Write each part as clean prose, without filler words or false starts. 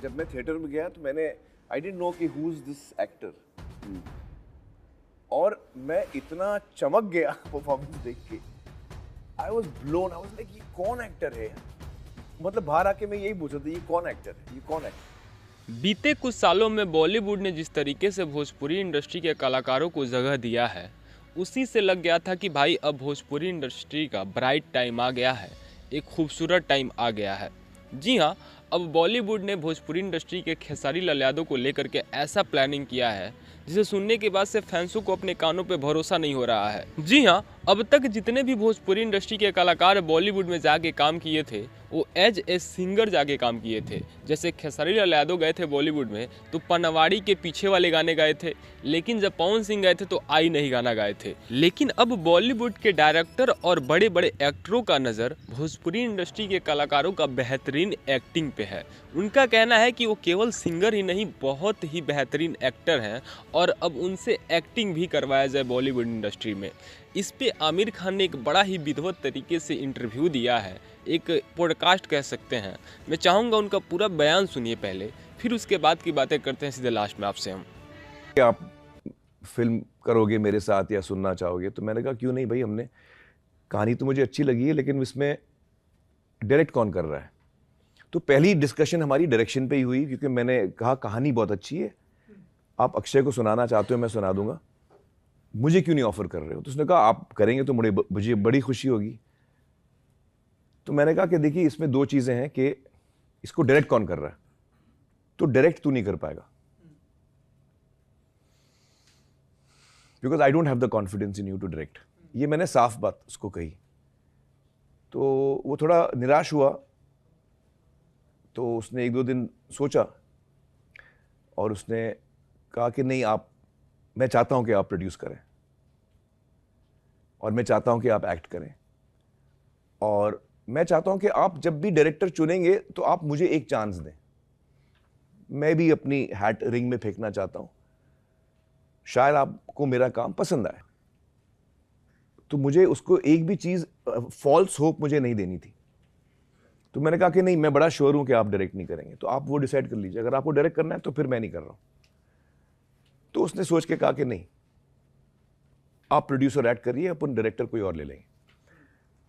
जब मैं थिएटर में गया तो मैंने आई डिडंट नो कि हु इज दिस एक्टर, और मैं इतना चमक गया परफॉर्मेंस देख के, I was blown, I was like ये कौन एक्टर है, मतलब बाहर आके मैं यही पूछ रहा था ये कौन एक्टर है, ये कौन एक्टर। बीते कुछ सालों में बॉलीवुड ने जिस तरीके से भोजपुरी इंडस्ट्री के कलाकारों को जगह दिया है, उसी से लग गया था कि भाई अब भोजपुरी इंडस्ट्री का ब्राइट टाइम आ गया है, एक खूबसूरत टाइम आ गया है। जी हाँ, अब बॉलीवुड ने भोजपुरी इंडस्ट्री के खेसारी लाल यादव को लेकर के ऐसा प्लानिंग किया है जिसे सुनने के बाद से फैंसों को अपने कानों पे भरोसा नहीं हो रहा है। जी हाँ, अब तक जितने भी भोजपुरी इंडस्ट्री के कलाकार बॉलीवुड में जाके काम किए थे वो एज ए सिंगर जाके काम किए थे। जैसे खेसारी लाल यादव गए थे बॉलीवुड में तो पनवाड़ी के पीछे वाले गाने गाए थे, लेकिन जब पवन सिंह गए थे तो आई नहीं गाना गाए थे। लेकिन अब बॉलीवुड के डायरेक्टर और बड़े बड़े एक्टरों का नज़र भोजपुरी इंडस्ट्री के कलाकारों का बेहतरीन एक्टिंग पे है। उनका कहना है कि वो केवल सिंगर ही नहीं, बहुत ही बेहतरीन एक्टर हैं और अब उनसे एक्टिंग भी करवाया जाए बॉलीवुड इंडस्ट्री में। इस पे आमिर खान ने एक बड़ा ही विधिवत तरीके से इंटरव्यू दिया है, एक पॉडकास्ट कह सकते हैं। मैं चाहूँगा उनका पूरा बयान सुनिए पहले, फिर उसके बाद की बातें करते हैं सीधे लास्ट में आपसे हम। आप फिल्म करोगे मेरे साथ या सुनना चाहोगे, तो मैंने कहा क्यों नहीं भाई, हमने कहानी तो मुझे अच्छी लगी है लेकिन इसमें डायरेक्ट कौन कर रहा है। तो पहली डिस्कशन हमारी डायरेक्शन पे ही हुई, क्योंकि मैंने कहा कहानी बहुत अच्छी है, आप अक्षय को सुनाना चाहते हो मैं सुना दूंगा, मुझे क्यों नहीं ऑफर कर रहे हो। तो उसने कहा आप करेंगे तो मुझे बड़ी खुशी होगी। तो मैंने कहा कि देखिए इसमें दो चीजें हैं कि इसको डायरेक्ट कौन कर रहा है, तो डायरेक्ट तू नहीं कर पाएगा, because I don't have the confidence in you to direct. ये मैंने साफ बात उसको कही। तो वो थोड़ा निराश हुआ, तो उसने एक दो दिन सोचा और उसने कहा कि नहीं, मैं चाहता हूं कि आप प्रोड्यूस करें और मैं चाहता हूं कि आप एक्ट करें, और मैं चाहता हूं कि आप जब भी डायरेक्टर चुनेंगे तो आप मुझे एक चांस दें, मैं भी अपनी हैट रिंग में फेंकना चाहता हूं, शायद आपको मेरा काम पसंद आए। तो मुझे उसको एक भी चीज फॉल्स होप मुझे नहीं देनी थी। तो मैंने कहा कि नहीं, मैं बड़ा श्योर हूं कि आप डायरेक्ट नहीं करेंगे, तो आप वो डिसाइड कर लीजिए, अगर आपको डायरेक्ट करना है तो फिर मैं नहीं कर रहा हूं। तो उसने सोच के कहा कि नहीं, आप प्रोड्यूसर ऐड करिए, अपन डायरेक्टर कोई और ले लेंगे।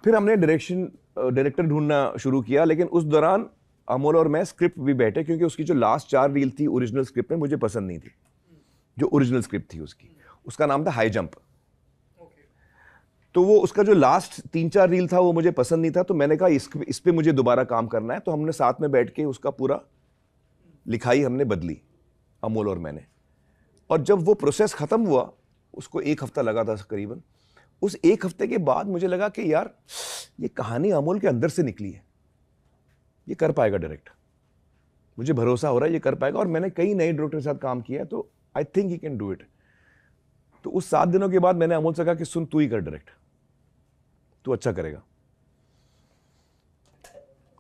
फिर हमने डायरेक्टर ढूंढना शुरू किया, लेकिन उस दौरान अमोल और मैं स्क्रिप्ट भी बैठे, क्योंकि उसकी जो लास्ट 4 रील थी ओरिजिनल स्क्रिप्ट में मुझे पसंद नहीं थी। जो ओरिजिनल स्क्रिप्ट थी उसका नाम था हाई जंप। तो वो उसका जो लास्ट 3-4 रील था वो मुझे पसंद नहीं था। तो मैंने कहा इस पे मुझे दोबारा काम करना है। तो हमने साथ में बैठ के उसका पूरा लिखाई हमने बदली, अमोल और मैंने। और जब वो प्रोसेस खत्म हुआ, उसको 1 हफ्ता लगा था करीबन। उस 1 हफ्ते के बाद मुझे लगा कि यार ये कहानी अमोल के अंदर से निकली है, ये कर पाएगा डायरेक्ट, मुझे भरोसा हो रहा है ये कर पाएगा। और मैंने कई नए डायरेक्टर के साथ काम किया है, तो I think he can do it. तो उस 7 दिनों के बाद मैंने अमोल से कहा कि सुन, तू ही कर डायरेक्ट, तू अच्छा करेगा।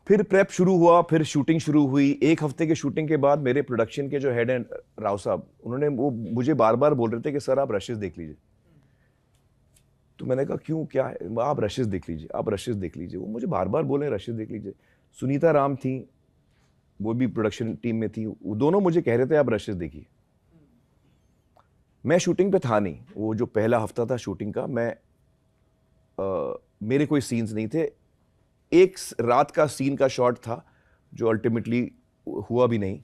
फिर प्रेप शुरू हुआ, फिर शूटिंग शुरू हुई। 1 हफ्ते के शूटिंग के बाद मेरे प्रोडक्शन के जो हेड हैं राव साहब, उन्होंने वो मुझे बार बार बोल रहे थे कि सर आप रशेस देख लीजिए। तो मैंने कहा क्यों, क्या है, आप रशेस देख लीजिए, आप रशेस देख लीजिए। वो मुझे बार बार बोले रशेस देख लीजिए। सुनीता राम थी, वो भी प्रोडक्शन टीम में थी, वो दोनों मुझे कह रहे थे आप रशेस देखिए। मैं शूटिंग पे था नहीं, वो जो पहला हफ्ता था शूटिंग का, मेरे कोई सीन्स नहीं थे। एक रात का सीन का शॉट था जो अल्टीमेटली हुआ भी नहीं।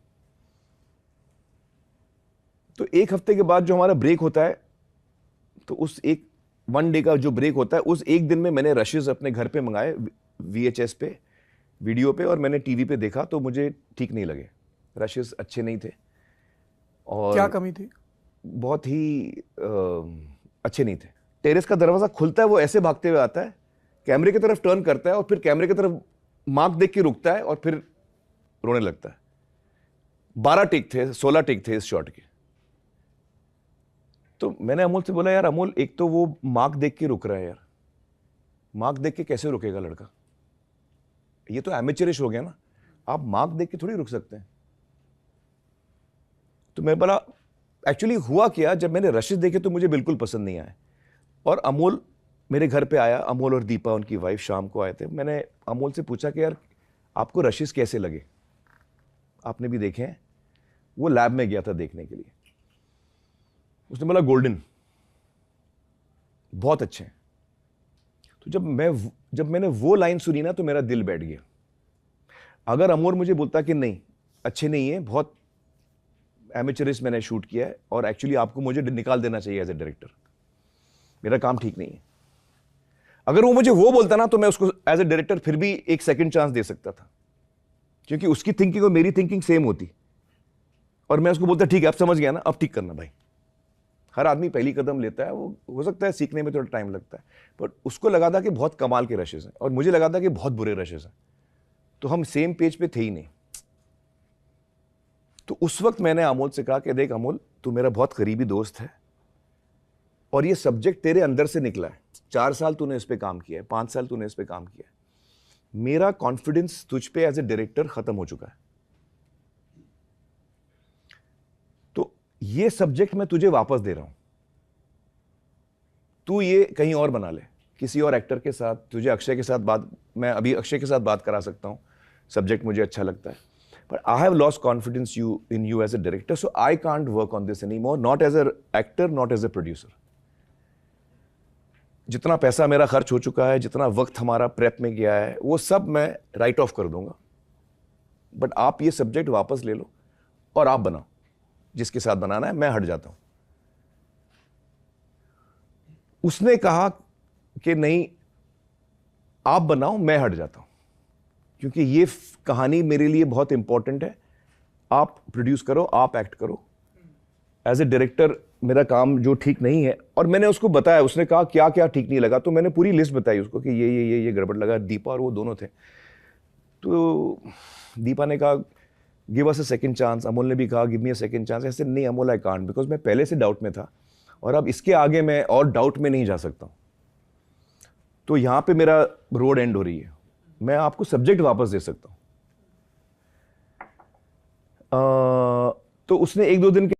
तो 1 हफ्ते के बाद जो हमारा ब्रेक होता है, तो उस 1 डे का जो ब्रेक होता है, उस 1 दिन में मैंने रशेस अपने घर पे मंगाए, VHS पे, वीडियो पे, और मैंने टीवी पे देखा तो मुझे ठीक नहीं लगे, रशेस अच्छे नहीं थे। और क्या कमी थी? बहुत ही अच्छे नहीं थे। टेरेस का दरवाजा खुलता है, वो ऐसे भागते हुए आता है, कैमरे की तरफ टर्न करता है और फिर कैमरे की तरफ मार्क देख के रुकता है और फिर रोने लगता है। 12 टेक थे, 16 टेक थे इस शॉट के। तो मैंने अमोल से बोला, यार अमोल, एक तो वो मार्क देख के रुक रहा है यार, मार्क देख के कैसे रुकेगा लड़का, ये तो एमेचरिश हो गया ना, आप मार्क देख के थोड़ी रुक सकते हैं। तो मैं बोला, एक्चुअली हुआ क्या, जब मैंने रशेस देखे तो मुझे बिल्कुल पसंद नहीं आया। और अमोल मेरे घर पे आया, अमोल और दीपा उनकी वाइफ शाम को आए थे। मैंने अमोल से पूछा कि यार आपको रशेस कैसे लगे। आपने भी देखे हैं, वो लैब में गया था देखने के लिए। उसने बोला गोल्डन, बहुत अच्छे हैं। तो जब मैंने वो लाइन सुनी ना तो मेरा दिल बैठ गया। अगर अमोर मुझे बोलता कि नहीं अच्छे नहीं है, बहुत एमेचरिस्ट मैंने शूट किया है और एक्चुअली आपको मुझे निकाल देना चाहिए एज ए डायरेक्टर, मेरा काम ठीक नहीं है, अगर वो मुझे वो बोलता ना तो मैं उसको एज ए डायरेक्टर फिर भी एक सेकंड चांस दे सकता था, क्योंकि उसकी थिंकिंग और मेरी थिंकिंग सेम होती। और मैं उसको बोलता ठीक है अब समझ गया ना, अब ठीक करना भाई। हर आदमी पहली कदम लेता है, वो हो सकता है सीखने में थोड़ा टाइम लगता है, बट उसको लगा था कि बहुत कमाल के रशेस हैं और मुझे लगा था कि बहुत बुरे रशेस हैं, तो हम सेम पेज पे थे ही नहीं। तो उस वक्त मैंने अमोल से कहा कि देख अमोल, तू मेरा बहुत करीबी दोस्त है और ये सब्जेक्ट तेरे अंदर से निकला है, 4 साल तूने इस पे काम किया है, 5 साल तूने इस पे काम किया है, मेरा कॉन्फिडेंस तुझ पे एज ए डायरेक्टर खत्म हो चुका है, तो ये सब्जेक्ट मैं तुझे वापस दे रहा हूं, तू ये कहीं और बना ले, किसी और एक्टर के साथ, तुझे अक्षय के साथ बात, मैं अभी अक्षय के साथ बात करा सकता हूं, सब्जेक्ट मुझे अच्छा लगता है, but I have lost confidence in you as a director, so I can't work on this any more, not as a actor, not as a producer. जितना पैसा मेरा खर्च हो चुका है, जितना वक्त हमारा प्रेप में गया है, वो सब मैं राइट ऑफ कर दूंगा, बट आप ये सब्जेक्ट वापस ले लो और आप बनाओ, जिसके साथ बनाना है, मैं हट जाता हूं। उसने कहा कि नहीं आप बनाओ, मैं हट जाता हूं, क्योंकि ये कहानी मेरे लिए बहुत इंपॉर्टेंट है, आप प्रोड्यूस करो, आप एक्ट करो, एज ए डायरेक्टर मेरा काम जो ठीक नहीं है। और मैंने उसको बताया, उसने कहा क्या क्या ठीक नहीं लगा, तो मैंने पूरी लिस्ट बताई उसको कि ये गड़बड़ लगा। दीपा और वो दोनों थे, तो दीपा ने कहा give us a second chance, Amol ने भी कहा give me a second chance. ऐसे नहीं अमोल, आई कांट, बिकॉज मैं पहले से डाउट में था और अब इसके आगे मैं और डाउट में नहीं जा सकता हूं, तो यहां पे मेरा रोड एंड हो रही है, मैं आपको सब्जेक्ट वापस दे सकता हूं। तो उसने 1-2 दिन के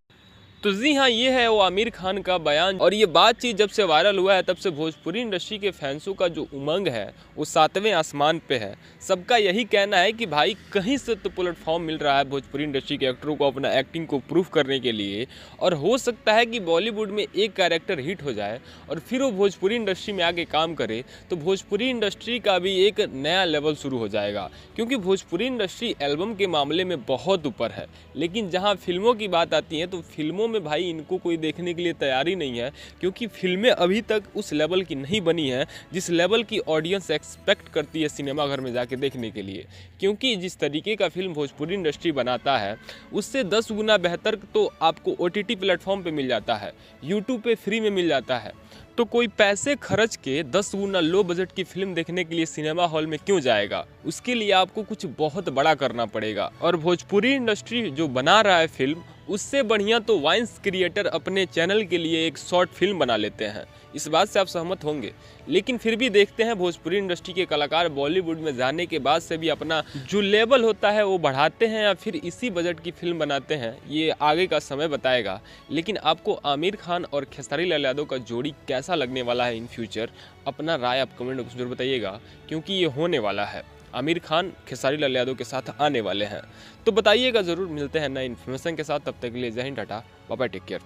तो जी हाँ, ये है वो आमिर खान का बयान। और ये बातचीत जब से वायरल हुआ है तब से भोजपुरी इंडस्ट्री के फैंसों का जो उमंग है वो 7वें आसमान पे है। सबका यही कहना है कि भाई कहीं से तो प्लेटफॉर्म मिल रहा है भोजपुरी इंडस्ट्री के एक्टरों को अपना एक्टिंग को प्रूफ करने के लिए, और हो सकता है कि बॉलीवुड में एक कैरेक्टर हिट हो जाए और फिर वो भोजपुरी इंडस्ट्री में आके काम करे तो भोजपुरी इंडस्ट्री का भी एक नया लेवल शुरू हो जाएगा। क्योंकि भोजपुरी इंडस्ट्री एल्बम के मामले में बहुत ऊपर है, लेकिन जहाँ फिल्मों की बात आती है तो फिल्मों में भाई इनको कोई देखने के लिए तैयार ही नहीं है, क्योंकि फिल्में अभी तक उस लेवल की नहीं बनी है जिस लेवल की ऑडियंस एक्सपेक्ट करती है सिनेमा घर में जाके देखने के लिए। क्योंकि जिस तरीके का फिल्म भोजपुरी इंडस्ट्री बनाता है उससे 10 गुना बेहतर तो आपको OTT प्लेटफॉर्म पे मिल जाता है, यूट्यूब पे फ्री में मिल जाता है। तो कोई पैसे खर्च के 10 गुना लो बजट की फिल्म देखने के लिए सिनेमा हॉल में क्यों जाएगा? उसके लिए आपको कुछ बहुत बड़ा करना पड़ेगा। और भोजपुरी इंडस्ट्री जो बना रहा है फिल्म, उससे बढ़िया तो वाइन्स क्रिएटर अपने चैनल के लिए एक शॉर्ट फिल्म बना लेते हैं। इस बात से आप सहमत होंगे। लेकिन फिर भी देखते हैं भोजपुरी इंडस्ट्री के कलाकार बॉलीवुड में जाने के बाद से भी अपना जो लेवल होता है वो बढ़ाते हैं या फिर इसी बजट की फिल्म बनाते हैं, ये आगे का समय बताएगा। लेकिन आपको आमिर खान और खेसारी लाल यादव का जोड़ी कैसा लगने वाला है इन फ्यूचर? अपना राय आप कमेंट बॉक्स में जरूर बताइएगा, क्योंकि ये होने वाला है। आमिर खान खेसारी लाल यादव के साथ आने वाले हैं, तो बताइएगा ज़रूर। मिलते हैं नए इन्फॉर्मेशन के साथ, तब तक के लिए जय हिंद, tata, bye bye, take care.